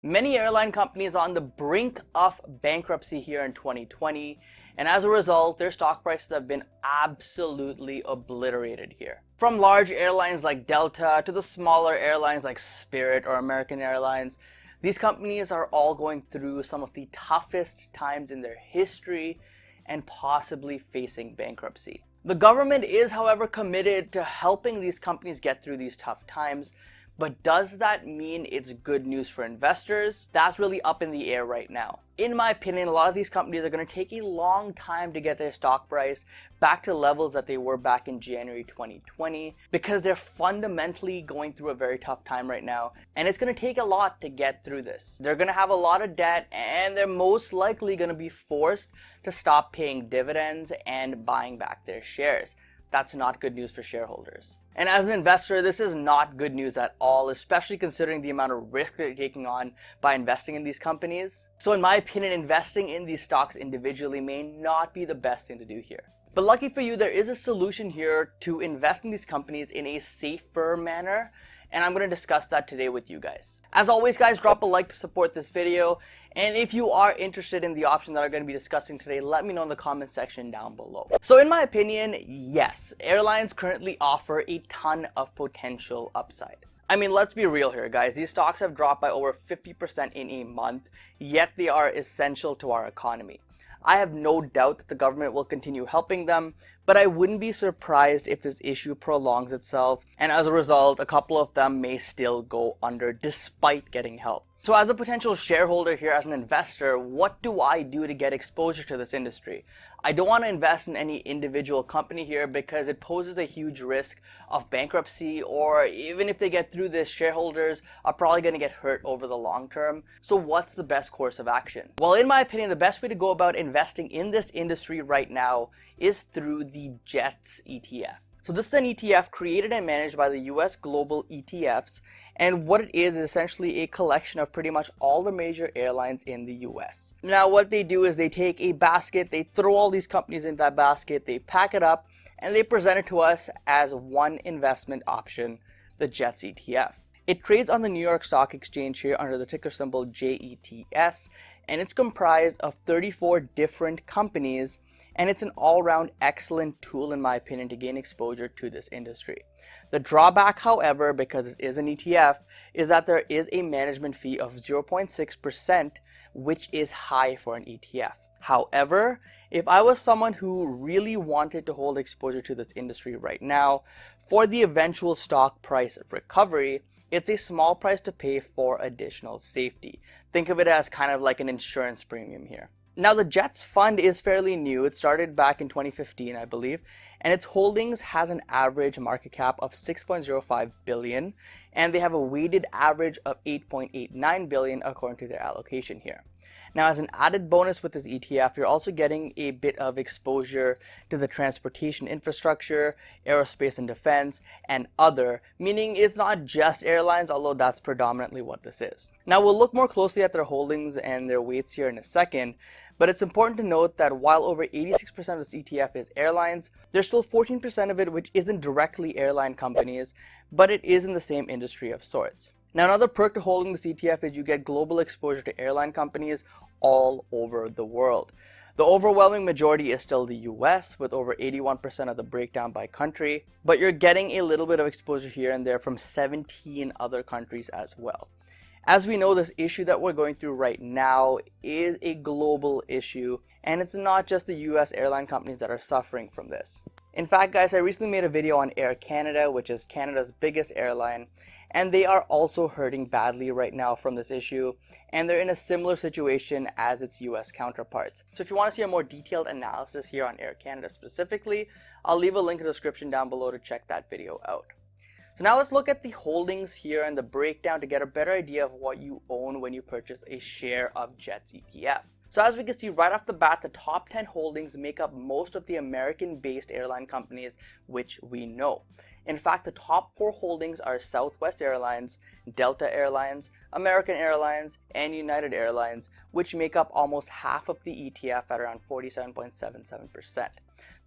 Many airline companies are on the brink of bankruptcy here in 2020, and as a result, their stock prices have been absolutely obliterated here. From large airlines like Delta to the smaller airlines like Spirit or American Airlines, these companies are all going through some of the toughest times in their history and possibly facing bankruptcy. The government is, however, committed to helping these companies get through these tough times. But does that mean it's good news for investors? That's really up in the air right now. In my opinion, a lot of these companies are going to take a long time to get their stock price back to levels that they were back in January 2020 because they're fundamentally going through a very tough time right now, and it's going to take a lot to get through this. They're going to have a lot of debt, and they're most likely going to be forced to stop paying dividends and buying back their shares. That's not good news for shareholders. And as an investor, this is not good news at all, especially considering the amount of risk that you're taking on by investing in these companies. So in my opinion, investing in these stocks individually may not be the best thing to do here. But lucky for you, there is a solution here to invest in these companies in a safer manner, and I'm going to discuss that today with you guys. As always, guys, drop a like to support this video. And if you are interested in the option that I'm going to be discussing today, let me know in the comment section down below. So in my opinion, yes, airlines currently offer a ton of potential upside. I mean, let's be real here, guys. These stocks have dropped by over 50% in a month, yet they are essential to our economy. I have no doubt that the government will continue helping them, but I wouldn't be surprised if this issue prolongs itself, and as a result, a couple of them may still go under despite getting help. So as a potential shareholder here, as an investor, what do I do to get exposure to this industry? I don't want to invest in any individual company here because it poses a huge risk of bankruptcy, or even if they get through this, shareholders are probably going to get hurt over the long term. So what's the best course of action? Well, in my opinion, the best way to go about investing in this industry right now is through the JETS ETF. So this is an ETF created and managed by the US global ETFs, and what it is essentially a collection of pretty much all the major airlines in the US. Now what they do is they take a basket, they throw all these companies in that basket, they pack it up, and they present it to us as one investment option, the JETS ETF. It trades on the New York Stock Exchange here under the ticker symbol JETS, and it's comprised of 34 different companies, and it's an all-round excellent tool in my opinion to gain exposure to this industry. The drawback, however, because it is an ETF, is that there is a management fee of 0.6%, which is high for an ETF. However, if I was someone who really wanted to hold exposure to this industry right now, for the eventual stock price recovery, it's a small price to pay for additional safety. Think of it as kind of like an insurance premium here. Now the JETS fund is fairly new. It started back in 2015, I believe, and its holdings has an average market cap of 6.05 billion, and they have a weighted average of 8.89 billion according to their allocation here. Now, as an added bonus with this ETF, you're also getting a bit of exposure to the transportation infrastructure, aerospace and defense, and other, meaning it's not just airlines, although that's predominantly what this is. Now, we'll look more closely at their holdings and their weights here in a second, but it's important to note that while over 86% of this ETF is airlines, there's still 14% of it which isn't directly airline companies, but it is in the same industry of sorts. Now, another perk to holding this ETF is you get global exposure to airline companies all over the world. The overwhelming majority is still the US, with over 81% of the breakdown by country, but you're getting a little bit of exposure here and there from 17 other countries as well. As we know, this issue that we're going through right now is a global issue, and it's not just the US airline companies that are suffering from this. In fact, guys, I recently made a video on Air Canada, which is Canada's biggest airline, and they are also hurting badly right now from this issue, and they're in a similar situation as its US counterparts. So if you want to see a more detailed analysis here on Air Canada specifically, I'll leave a link in the description down below to check that video out. So now let's look at the holdings here and the breakdown to get a better idea of what you own when you purchase a share of JETS ETF. So as we can see right off the bat, the top 10 holdings make up most of the American-based airline companies which we know. In fact, the top 4 holdings are Southwest Airlines, Delta Airlines, American Airlines, and United Airlines, which make up almost half of the ETF at around 47.77%.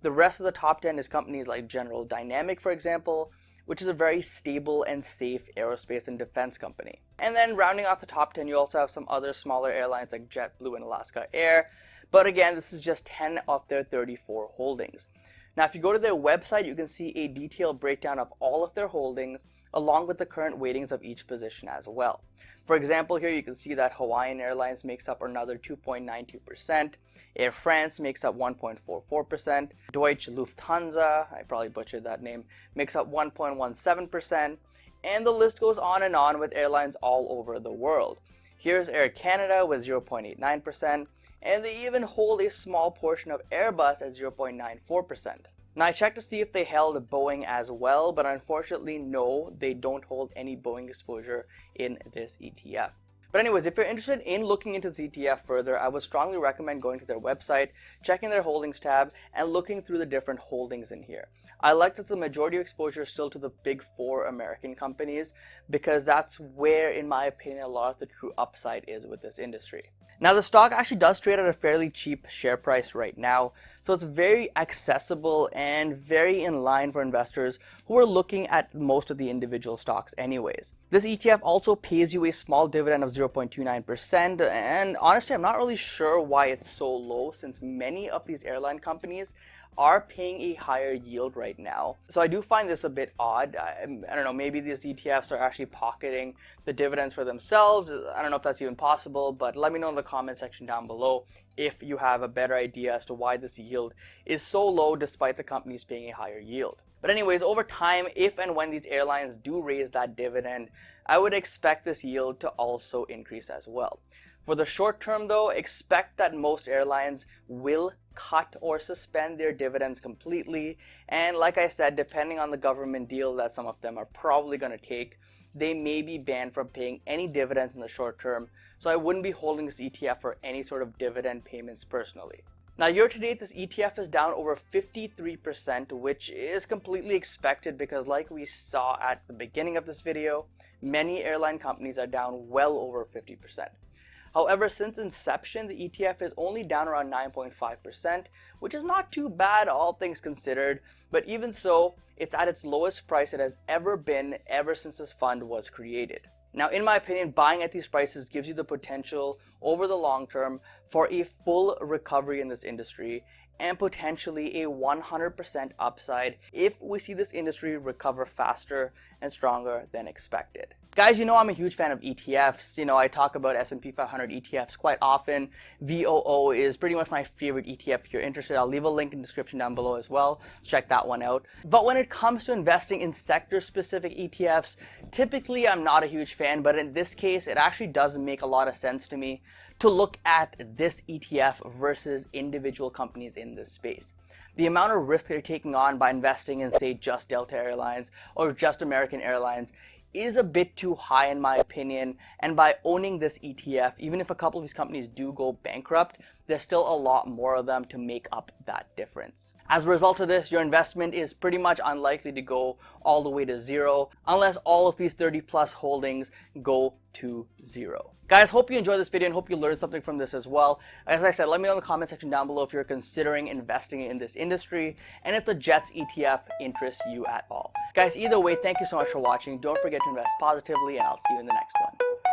The rest of the top 10 is companies like General Dynamic, for example, which is a very stable and safe aerospace and defense company. And then rounding off the top 10, you also have some other smaller airlines like JetBlue and Alaska Air. But again, this is just 10 of their 34 holdings. Now, if you go to their website, you can see a detailed breakdown of all of their holdings, along with the current weightings of each position as well. For example, here you can see that Hawaiian Airlines makes up another 2.92%, Air France makes up 1.44%, Deutsche Lufthansa, I probably butchered that name, makes up 1.17%, and the list goes on and on with airlines all over the world. Here's Air Canada with 0.89%, and they even hold a small portion of Airbus at 0.94%. Now, I checked to see if they held Boeing as well, but unfortunately, no, they don't hold any Boeing exposure in this ETF. But anyways, if you're interested in looking into this ETF further, I would strongly recommend going to their website, checking their holdings tab, and looking through the different holdings in here. I like that the majority of exposure is still to the big four American companies, because that's where, in my opinion, a lot of the true upside is with this industry. Now, the stock actually does trade at a fairly cheap share price right now, so it's very accessible and very in line for investors who are looking at most of the individual stocks anyways. This ETF also pays you a small dividend of 0.29%, and honestly, I'm not really sure why it's so low, since many of these airline companies are paying a higher yield right now. So I do find this a bit odd. I don't know, maybe these ETFs are actually pocketing the dividends for themselves. I don't know if that's even possible, but let me know in the comment section down below if you have a better idea as to why this yield is so low despite the companies paying a higher yield. But anyways, over time, if and when these airlines do raise that dividend, I would expect this yield to also increase as well. For the short term though, expect that most airlines will cut or suspend their dividends completely, and like I said, depending on the government deal that some of them are probably going to take, they may be banned from paying any dividends in the short term, so I wouldn't be holding this ETF for any sort of dividend payments personally. Now, year to date, this ETF is down over 53%, which is completely expected because like we saw at the beginning of this video, many airline companies are down well over 50%. However, since inception, the ETF is only down around 9.5%, which is not too bad all things considered, but even so, it's at its lowest price it has ever been ever since this fund was created. Now, in my opinion, buying at these prices gives you the potential over the long term for a full recovery in this industry and potentially a 100% upside if we see this industry recover faster and stronger than expected. Guys, you know I'm a huge fan of ETFs. You know, I talk about S&P 500 ETFs quite often. VOO is pretty much my favorite ETF. If you're interested, I'll leave a link in the description down below as well. Check that one out. But when it comes to investing in sector-specific ETFs, typically I'm not a huge fan, but in this case, it actually does make a lot of sense to me to look at this ETF versus individual companies in this space. The amount of risk they're taking on by investing in, say, just Delta Airlines or just American Airlines is a bit too high in my opinion, and by owning this ETF, even if a couple of these companies do go bankrupt, there's still a lot more of them to make up that difference. As a result of this, your investment is pretty much unlikely to go all the way to zero unless all of these 30 plus holdings go to zero. Guys, hope you enjoyed this video and hope you learned something from this as well. As I said, let me know in the comment section down below if you're considering investing in this industry and if the JETS ETF interests you at all. Guys, either way, thank you so much for watching. Don't forget to invest positively, and I'll see you in the next one.